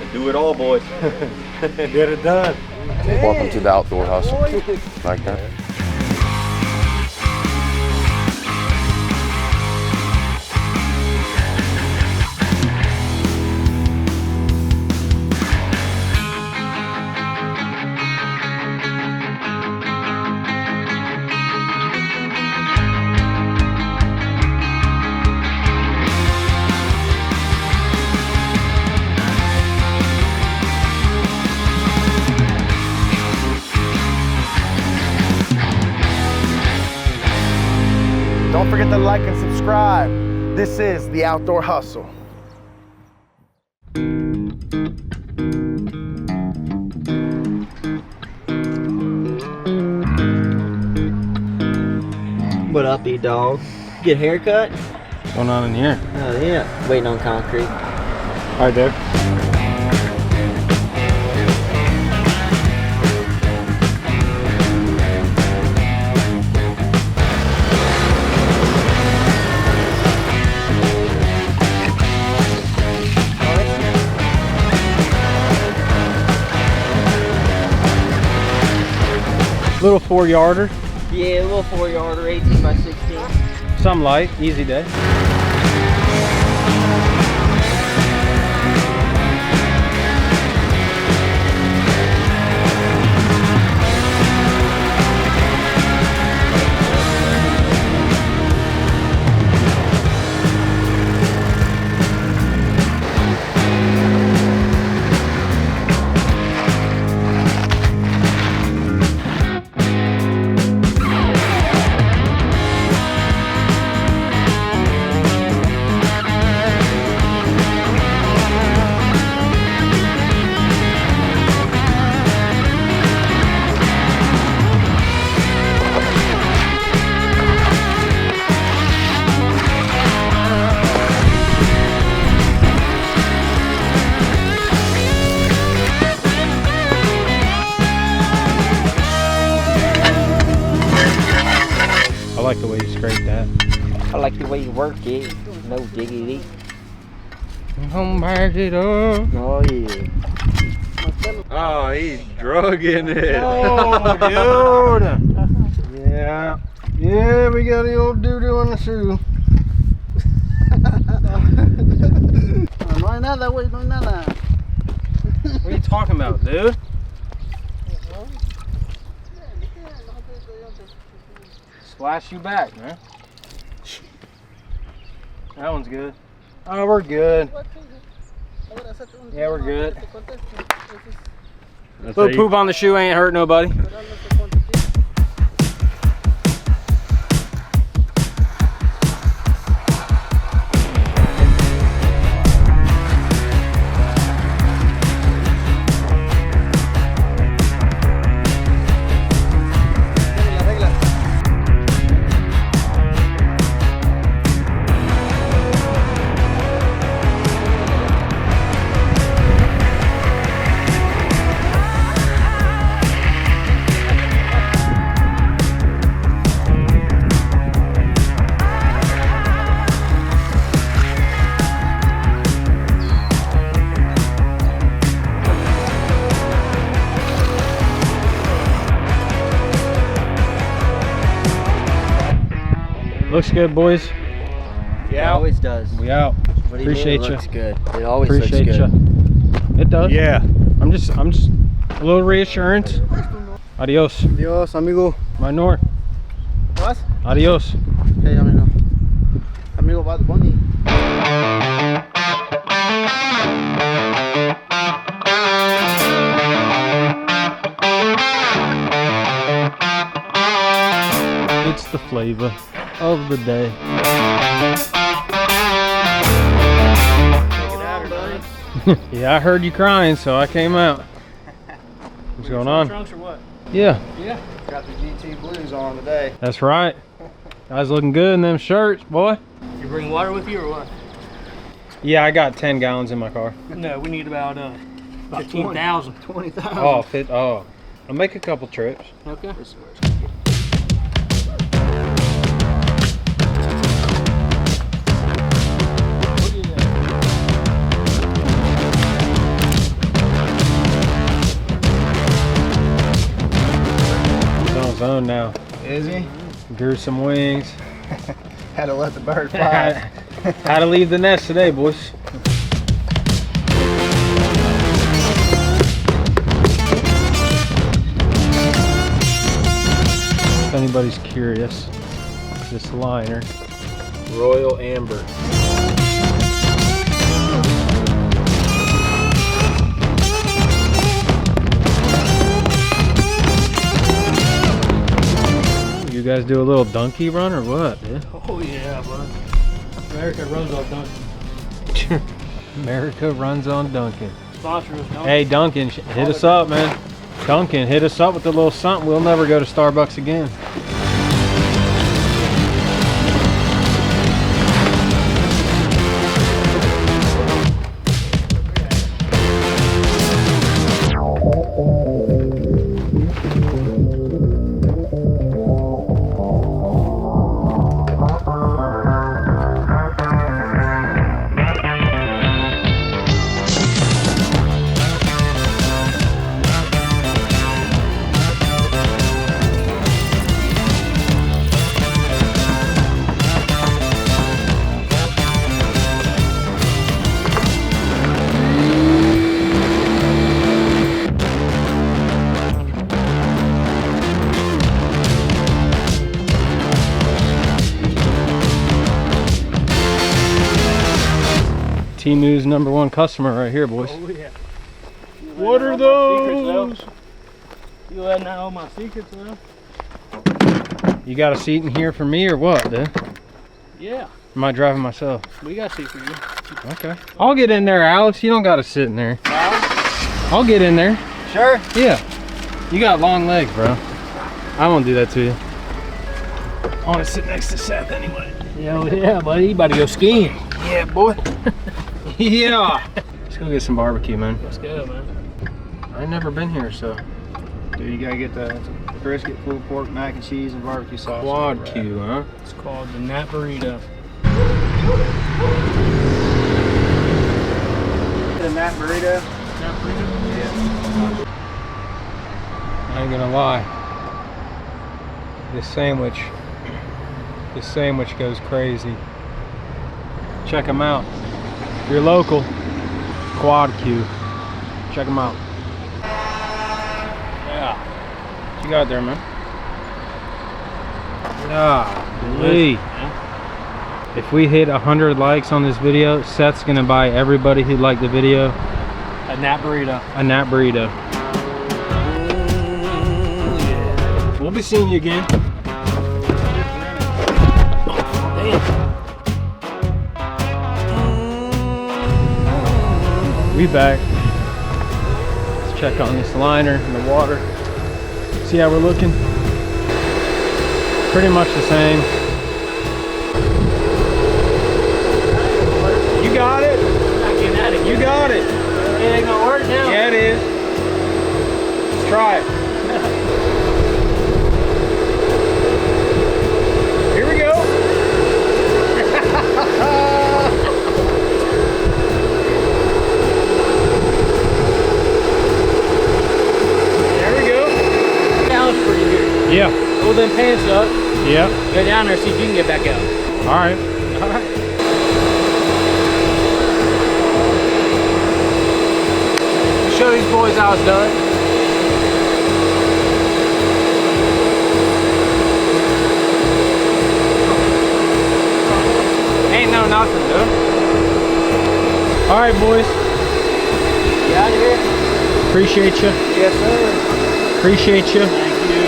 The do it all, boys. Get it done. Welcome to the Outdoor Hustle. Like that. Don't forget to like and subscribe. This is the Outdoor Hustle. What up, E-Dog? Get a haircut? What's going on in here? Oh yeah, waiting on concrete. All right, there. Little 4-yarder, Yeah, a little 4-yarder, 18 by 16. some light, easy day. I like the way you scrape that. I like the way you work it. No diggity. Come back it up. Oh yeah. Oh, he's drugging it. Oh, dude. Yeah. Yeah, we got the old doo-doo on the shoe. No hay nada, güey, no hay nada. What are you talking about, dude? Splash you back, man. That one's good. Oh, we're good. Yeah, we're good. Little poop on the shoe ain't hurt nobody. Looks good, boys. It always does. We out. What do you Appreciate mean it you. looks good? It always Appreciate looks good. you. It does. Yeah. I'm just a little reassurance. Adios. Adios, amigo. Minor. What? Adios. Okay, amigo. Amigo Bad Bunny. It's the flavor of the day. Yeah, I heard you crying, so I came out. What's going on? Trunks or what? Yeah, Got the GT Blues on today. that's right. Guys looking good in them shirts, boy. You bring water with you or what? Yeah, I got 10 gallons in my car. No, we need about 15,000. 20,000. Oh, I'll make a couple trips. Okay. own now. Is he? Grew some wings. Had to let the bird fly. Had to leave the nest today, boys. If anybody's curious, this liner, Royal Amber. You guys do a little donkey run or what, dude? Oh yeah, bud. America runs on Duncan. America runs on Duncan. Sponsor us, Duncan. Hey Duncan, hit us up, man. Duncan, hit us up with a little something. We'll never go to Starbucks again. Timu's #1 customer right here, boys. Oh yeah. What are those? You letting out all my secrets, though? You got a seat in here for me or what, dude? Yeah, Am I driving myself? we got seats for you. Okay. I'll get in there, Alex. You don't got to sit in there. I'll get in there. Sure. Yeah. You got long legs, bro. I won't do that to you. I want to sit next to Seth anyway. Yeah, buddy. You about to go skiing. Yeah, boy. Yeah. Let's go get some barbecue, man. Let's go, man. I ain't never been here, so. Dude, you gotta get the brisket, pulled pork, mac and cheese, and barbecue sauce. Quad Q, huh? It's called the Nat Burrito. The Nat Burrito? Nat Burrito? Yeah. I ain't gonna lie. This sandwich goes crazy. Check them out. If you're local, Quad Q. Check them out. Yeah. What you got there, man? Yeah. If we hit 100 likes on this video, Seth's gonna buy everybody who liked the video A Nat Burrito. a Nat Burrito. We'll be seeing you again. We back. Let's check on this liner in the water. See how we're looking? Pretty much the same. You got it. Not getting out of You here. got it. It ain't gonna work now. Yeah, it is. Let's try it. Here we go. There we go. Challenge for you here. Yeah. Pull them pants up. Yeah. Go down there, see if you can get back out. All right. All right. Show these boys how it's done. Ain't no nothing, dude. All right, boys. You out of here? Appreciate you. Yes, sir. Appreciate you. Thank you.